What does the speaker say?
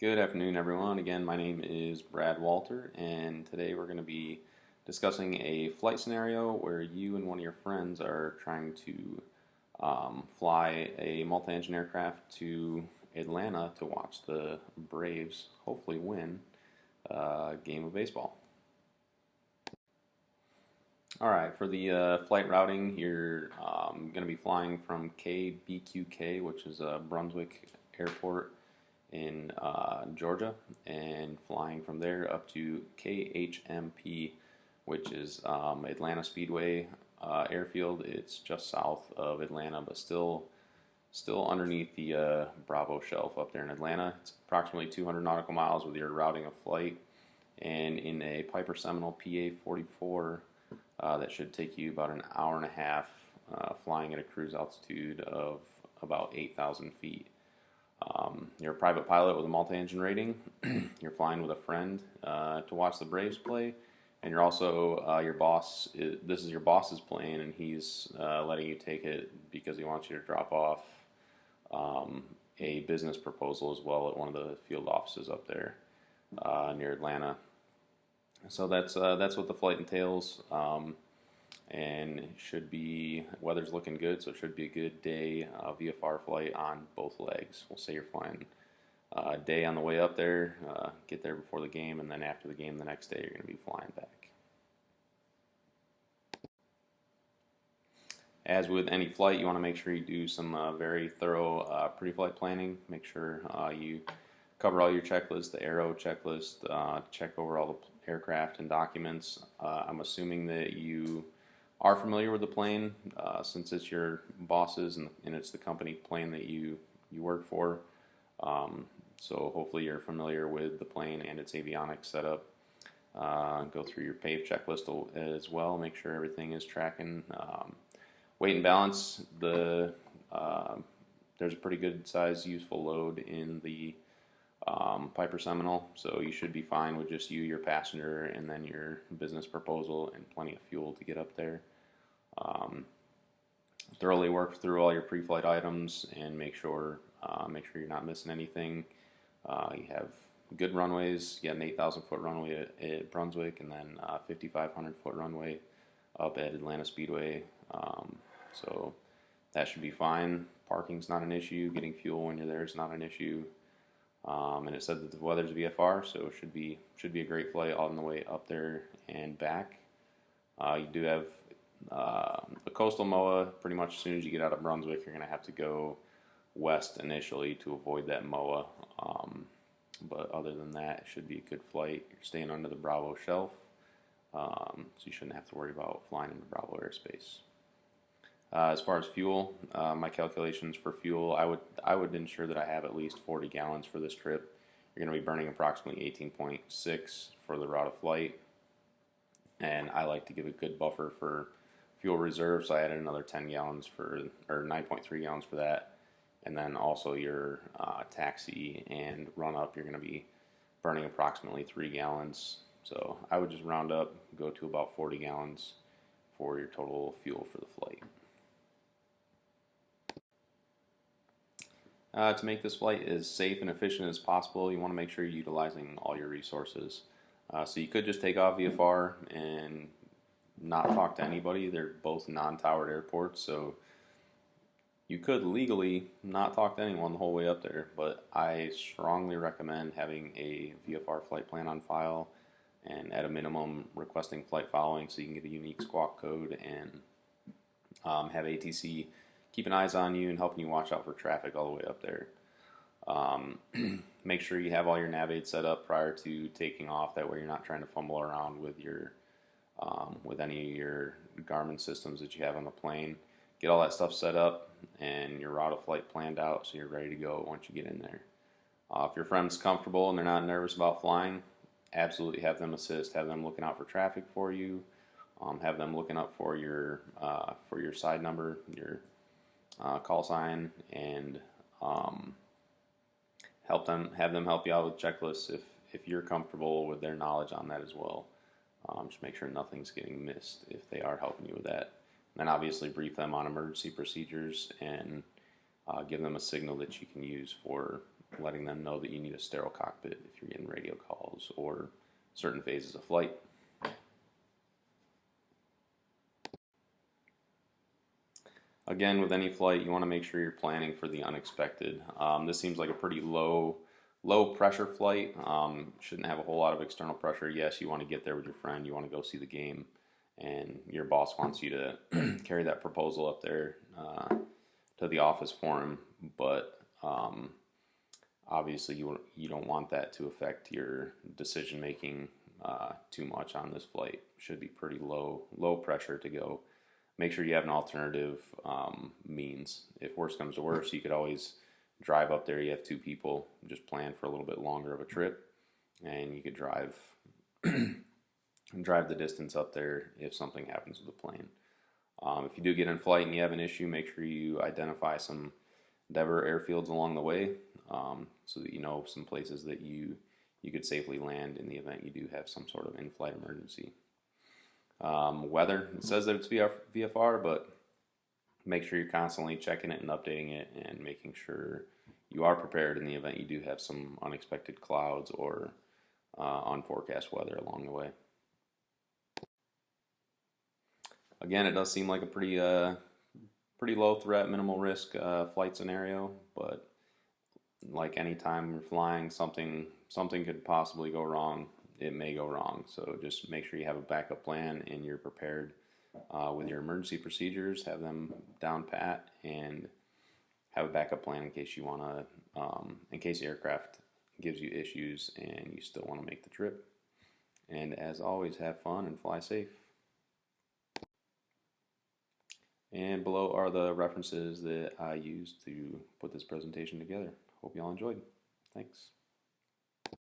Good afternoon, everyone. Again, my name is Brad Walter, and today we're going to be discussing a flight scenario where you and one of your friends are trying to fly a multi-engine aircraft to Atlanta to watch the Braves hopefully win a game of baseball. All right, for the flight routing, you're going to be flying from KBQK, which is Brunswick Airport in Georgia, and flying from there up to KHMP, which is Atlanta Speedway Airfield. It's just south of Atlanta, but still underneath the Bravo Shelf up there in Atlanta. It's approximately 200 nautical miles with your routing of flight, and in a Piper Seminole PA-44, that should take you about an hour and a half flying at a cruise altitude of about 8,000 feet. You're a private pilot with a multi-engine rating. You're flying with a friend to watch the Braves play, and you're also your boss. This is your boss's plane, and he's letting you take it because he wants you to drop off a business proposal as well at one of the field offices up there near Atlanta. So that's what the flight entails, and it should be, weather's looking good, so it should be a good day VFR flight on both legs. We'll say you're flying a day on the way up there, get there before the game, and then after the game the next day you're going to be flying back. As with any flight, you want to make sure you do some very thorough pre-flight planning. Make sure you cover all your checklists, the aero checklist, check over all the aircraft and documents. I'm assuming that you are familiar with the plane since it's your boss's and it's the company plane that you work for. So hopefully you're familiar with the plane and its avionics setup. Go through your PAVE checklist as well. Make sure everything is tracking. Weight and balance. There's a pretty good size useful load in the Piper Seminole, so you should be fine with just you, your passenger, and then your business proposal and plenty of fuel to get up there. Thoroughly work through all your pre-flight items and make sure you're not missing anything. You have good runways. You got an 8,000 foot runway at Brunswick, and then 5,500 foot runway up at Atlanta Speedway. So that should be fine. Parking's not an issue. Getting fuel when you're there is not an issue. And it said that the weather's VFR, so it should be a great flight on the way up there and back. You do have the coastal MOA. Pretty much as soon as you get out of Brunswick, you're going to have to go west initially to avoid that MOA. But other than that, it should be a good flight. You're staying under the Bravo Shelf, so you shouldn't have to worry about flying into Bravo airspace. As far as fuel, my calculations for fuel, I would ensure that I have at least 40 gallons for this trip. You're going to be burning approximately 18.6 for the route of flight, and I like to give a good buffer for fuel reserve, so I added another 10 gallons or 9.3 gallons for that, and then also your taxi and run up, you're going to be burning approximately 3 gallons. So I would just round up, go to about 40 gallons for your total fuel for the flight. To make this flight as safe and efficient as possible, you want to make sure you're utilizing all your resources. So you could just take off VFR and not talk to anybody. They're both non-towered airports, so you could legally not talk to anyone the whole way up there, but I strongly recommend having a VFR flight plan on file and at a minimum requesting flight following so you can get a unique squawk code and have ATC keeping eyes on you and helping you watch out for traffic all the way up there. Make sure you have all your nav aids set up prior to taking off. That way you're not trying to fumble around with your with any of your Garmin systems that you have on the plane. Get all that stuff set up and your route of flight planned out so you're ready to go once you get in there. If your friend's comfortable and they're not nervous about flying, absolutely have them assist. Have them looking out for traffic for you. Have them looking up for your side number, your call sign, and have them help you out with checklists if you're comfortable with their knowledge on that as well. Just make sure nothing's getting missed if they are helping you with that. And then obviously brief them on emergency procedures and give them a signal that you can use for letting them know that you need a sterile cockpit if you're getting radio calls or certain phases of flight. Again, with any flight, you want to make sure you're planning for the unexpected. This seems like a pretty low pressure flight. Shouldn't have a whole lot of external pressure. Yes, you want to get there with your friend. You want to go see the game, and your boss wants you to carry that proposal up there to the office for him. But obviously, you don't want that to affect your decision making too much on this flight. Should be pretty low pressure to go. Make sure you have an alternative means. If worse comes to worse, you could always drive up there. You have two people, just plan for a little bit longer of a trip, and you could drive drive the distance up there if something happens with the plane. If you do get in flight and you have an issue, make sure you identify some diverse airfields along the way, so that you know some places that you could safely land in the event you do have some sort of in-flight emergency. Weather, it says that it's VFR, but make sure you're constantly checking it and updating it and making sure you are prepared in the event you do have some unexpected clouds or unforecast weather along the way. Again, it does seem like a pretty low threat, minimal risk flight scenario, but like any time you're flying, something could possibly go wrong. It may go wrong, so just make sure you have a backup plan and you're prepared with your emergency procedures. Have them down pat and have a backup plan in case you want to, in case the aircraft gives you issues and you still want to make the trip. And as always, have fun and fly safe. And below are the references that I used to put this presentation together. Hope you all enjoyed. Thanks.